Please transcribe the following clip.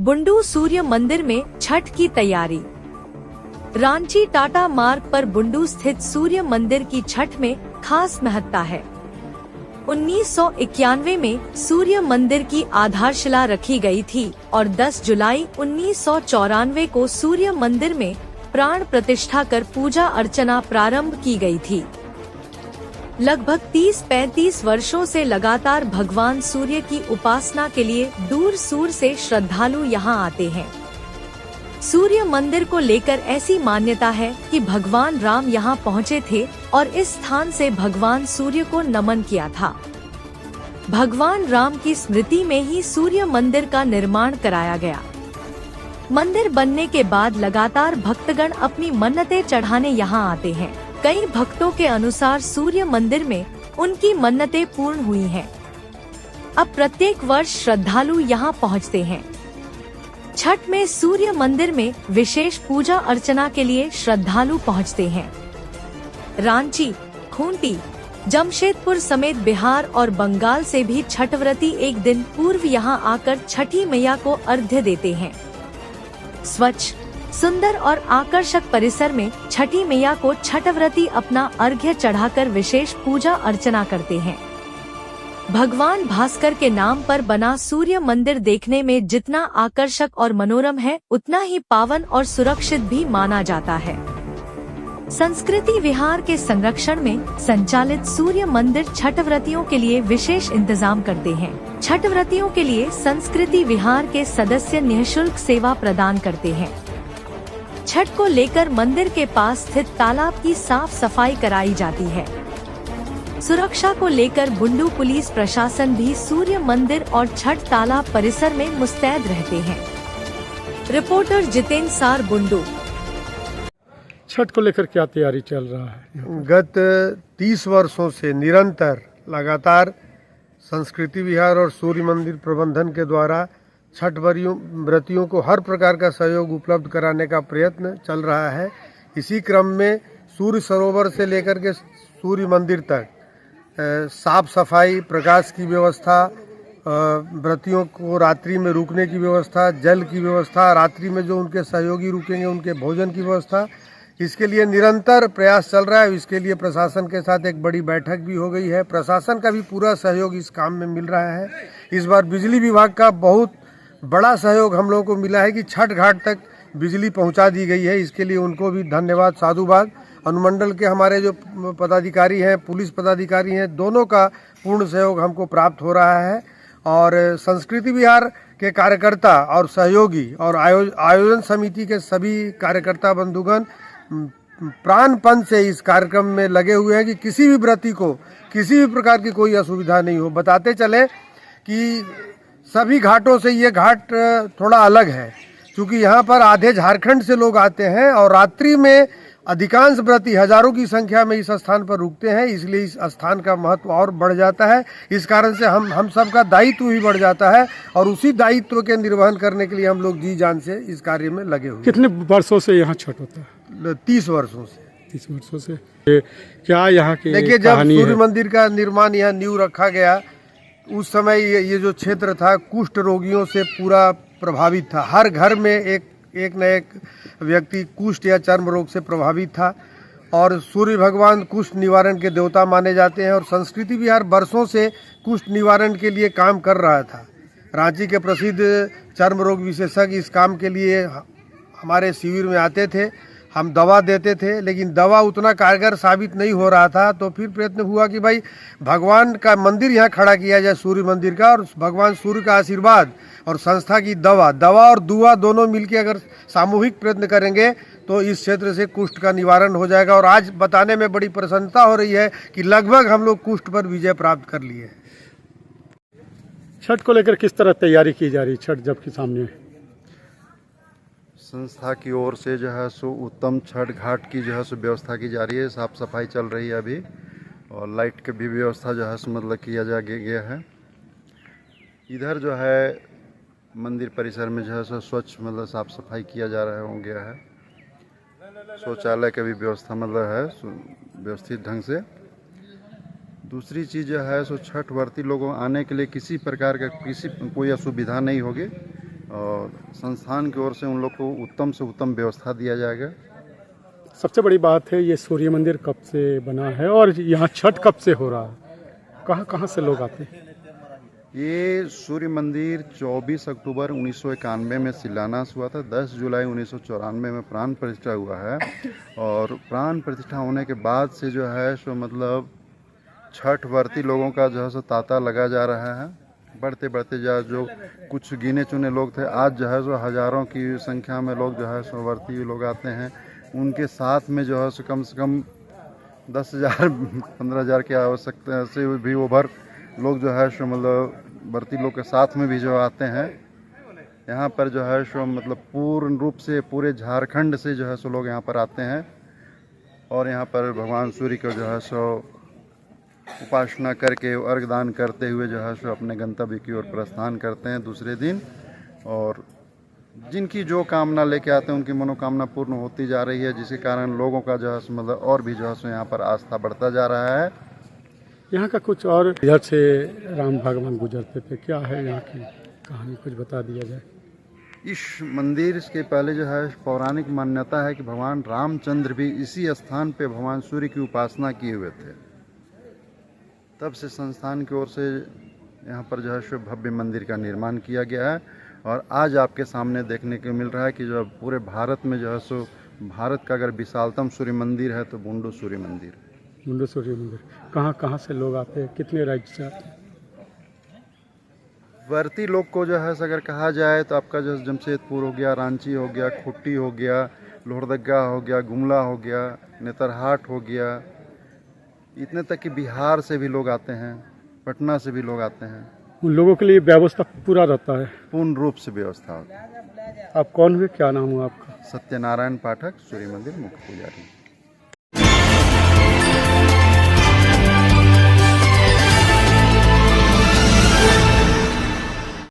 बुंडू सूर्य मंदिर में छठ की तैयारी। रांची टाटा मार्ग पर बुंडू स्थित सूर्य मंदिर की छठ में खास महत्ता है। 1991 में सूर्य मंदिर की आधारशिला रखी गई थी और 10 जुलाई 1994 को सूर्य मंदिर में प्राण प्रतिष्ठा कर पूजा अर्चना प्रारंभ की गई थी। लगभग 30-35 वर्षों से लगातार भगवान सूर्य की उपासना के लिए दूर दूर से श्रद्धालु यहां आते हैं। सूर्य मंदिर को लेकर ऐसी मान्यता है कि भगवान राम यहां पहुंचे थे और इस स्थान से भगवान सूर्य को नमन किया था। भगवान राम की स्मृति में ही सूर्य मंदिर का निर्माण कराया गया। मंदिर बनने के बाद लगातार भक्तगण अपनी मन्नतें चढ़ाने यहां आते हैं। कई भक्तों के अनुसार सूर्य मंदिर में उनकी मन्नतें पूर्ण हुई हैं। अब प्रत्येक वर्ष श्रद्धालु यहां पहुंचते हैं। छठ में सूर्य मंदिर में विशेष पूजा अर्चना के लिए श्रद्धालु पहुंचते हैं। रांची, खूंटी, जमशेदपुर समेत बिहार और बंगाल से भी छठ व्रती एक दिन पूर्व यहां आकर छठी मैया को अर्घ्य देते हैं। स्वच्छ, सुंदर और आकर्षक परिसर में छठी मैया को छठ व्रती अपना अर्घ्य चढ़ाकर विशेष पूजा अर्चना करते हैं। भगवान भास्कर के नाम पर बना सूर्य मंदिर देखने में जितना आकर्षक और मनोरम है, उतना ही पावन और सुरक्षित भी माना जाता है। संस्कृति विहार के संरक्षण में संचालित सूर्य मंदिर छठ व्रतियों के लिए विशेष इंतजाम करते हैं। छठ व्रतियों के लिए संस्कृति विहार के सदस्य निःशुल्क सेवा प्रदान करते हैं। छठ को लेकर मंदिर के पास स्थित तालाब की साफ सफाई कराई जाती है। सुरक्षा को लेकर बुंडू पुलिस प्रशासन भी सूर्य मंदिर और छठ तालाब परिसर में मुस्तैद रहते हैं। रिपोर्टर जितेंद्र सार, बुंडू। छठ को लेकर क्या तैयारी चल रहा है? गत 30 वर्षों से निरंतर लगातार संस्कृति विहार और सूर्य मंदिर प्रबंधन के द्वारा छठ व्रतियों को हर प्रकार का सहयोग उपलब्ध कराने का प्रयत्न चल रहा है। इसी क्रम में सूर्य सरोवर से लेकर के सूर्य मंदिर तक साफ सफाई, प्रकाश की व्यवस्था, व्रतियों को रात्रि में रुकने की व्यवस्था, जल की व्यवस्था, रात्रि में जो उनके सहयोगी रुकेंगे उनके भोजन की व्यवस्था, इसके लिए निरंतर प्रयास चल रहा है। इसके लिए प्रशासन के साथ एक बड़ी बैठक भी हो गई है। प्रशासन का भी पूरा सहयोग इस काम में मिल रहा है। इस बार बिजली विभाग का बहुत बड़ा सहयोग हम लोगों को मिला है कि छठ घाट तक बिजली पहुंचा दी गई है। इसके लिए उनको भी धन्यवाद, साधुवाद। अनुमंडल के हमारे जो पदाधिकारी हैं, पुलिस पदाधिकारी हैं, दोनों का पूर्ण सहयोग हमको प्राप्त हो रहा है। और संस्कृति विहार के कार्यकर्ता और सहयोगी और आयोजन समिति के सभी कार्यकर्ता बंधुगण प्राणपन से इस कार्यक्रम में लगे हुए हैं कि किसी भी व्रती को किसी भी प्रकार की कोई असुविधा नहीं हो। बताते चले कि सभी घाटों से ये घाट थोड़ा अलग है, क्योंकि यहाँ पर आधे झारखंड से लोग आते हैं और रात्रि में अधिकांश व्रती हजारों की संख्या में इस स्थान पर रुकते हैं। इसलिए इस स्थान का महत्व और बढ़ जाता है। इस कारण से हम सब का दायित्व भी बढ़ जाता है और उसी दायित्व के निर्वहन करने के लिए हम लोग जी जान से इस कार्य में लगे हुए। कितने वर्षों से यहाँ छठ होता है? 30 वर्षों से। 30 वर्षों से। क्या यहाँ की देखिए, जब सूर्य मंदिर का निर्माण यहाँ नींव रखा गया, उस समय ये जो क्षेत्र था कुष्ठ रोगियों से पूरा प्रभावित था। हर घर में एक न एक व्यक्ति कुष्ठ या चर्म रोग से प्रभावित था और सूर्य भगवान कुष्ठ निवारण के देवता माने जाते हैं। और संस्कृति विहार वर्षों से कुष्ठ निवारण के लिए काम कर रहा था। रांची के प्रसिद्ध चर्म रोग विशेषज्ञ इस काम के लिए हमारे शिविर में आते थे। हम दवा देते थे, लेकिन दवा उतना कारगर साबित नहीं हो रहा था। तो फिर प्रयत्न हुआ कि भाई भगवान का मंदिर यहाँ खड़ा किया जाए, सूर्य मंदिर का, और भगवान सूर्य का आशीर्वाद और संस्था की दवा और दुआ दोनों मिलके अगर सामूहिक प्रयत्न करेंगे तो इस क्षेत्र से कुष्ठ का निवारण हो जाएगा। और आज बताने में बड़ी प्रसन्नता हो रही है कि लगभग हम लोग कुष्ठ पर विजय प्राप्त कर लिए। छठ को लेकर किस तरह तैयारी की जा रही है? छठ जबकि सामने है। संस्था की ओर से जो है सो उत्तम छठ घाट की जो है सो व्यवस्था की जा रही है। साफ सफाई चल रही है अभी और लाइट की भी व्यवस्था जो है सो मतलब किया गया है। इधर जो है मंदिर परिसर में जो है सो स्वच्छ मतलब साफ सफाई किया जा रहा हो गया है। शौचालय की भी व्यवस्था मतलब है व्यवस्थित ढंग से। दूसरी चीज़ जो है सो छठ व्रती लोगों आने के लिए किसी प्रकार का कोई असुविधा नहीं होगी और संस्थान की ओर से उन लोग को उत्तम से उत्तम व्यवस्था दिया जाएगा। सबसे बड़ी बात है ये सूर्य मंदिर कब से बना है और यहाँ छठ कब से हो रहा है, कहाँ कहाँ से लोग आते हैं? ये सूर्य मंदिर 24 अक्टूबर 1991 में शिलान्यास हुआ था। 10 जुलाई 1994 में प्राण प्रतिष्ठा हुआ है और प्राण प्रतिष्ठा होने के बाद से जो है सो मतलब छठ व्रती लोगों का जो है सो तांता लगा जा रहा है। बढ़ते बढ़ते जो कुछ गिने चुने लोग थे, आज जो है सो हज़ारों की संख्या में लोग जो है सो व्रती लोग आते हैं। उनके साथ में जो है सो कम से कम 10,000 15,000 की आवश्यकता से भी ओवर लोग जो है सो मतलब व्रती लोग के साथ में भी जो आते हैं। यहाँ पर जो है सो मतलब पूर्ण रूप से पूरे झारखंड से जो है सो लोग यहाँ पर आते हैं और यहाँ पर भगवान सूर्य को जो है सो उपासना करके अर्घ दान करते हुए जो है सो अपने गंतव्य की ओर प्रस्थान करते हैं दूसरे दिन। और जिनकी जो कामना लेके आते हैं उनकी मनोकामना पूर्ण होती जा रही है, जिसके कारण लोगों का जो है सो मतलब और भी जो है सो यहाँ पर आस्था बढ़ता जा रहा है। यहाँ का कुछ और, इधर से राम भगवान गुजरते थे, क्या है यहाँ की कहानी, कुछ बता दिया जाए? इस मंदिर के पहले जो है पौराणिक मान्यता है कि भगवान रामचंद्र भी इसी स्थान पे भगवान सूर्य की उपासना किए हुए थे। तब से संस्थान की ओर से यहाँ पर जो है सो भव्य मंदिर का निर्माण किया गया है और आज आपके सामने देखने को मिल रहा है कि जो पूरे भारत में जो है सो भारत का अगर विशालतम सूर्य मंदिर है तो बुंडू सूर्य मंदिर। बुंडू सूर्य मंदिर कहाँ कहाँ से लोग आते हैं, कितने राज्य से आते हैं? व्रती लोग को जो है अगर कहा जाए तो आपका जो जमशेदपुर हो गया, रांची हो गया, खुट्टी हो गया, लोहरदगा हो गया, गुमला हो गया, नेतरहाट हो गया, इतने तक कि बिहार से भी लोग आते हैं, पटना से भी लोग आते हैं। उन लोगों के लिए व्यवस्था पूरा रहता है? पूर्ण रूप से व्यवस्था होती है। आप कौन हुए, क्या नाम हुआ आपका? सत्यनारायण पाठक, सूर्य मंदिर मुख्य पुजारी।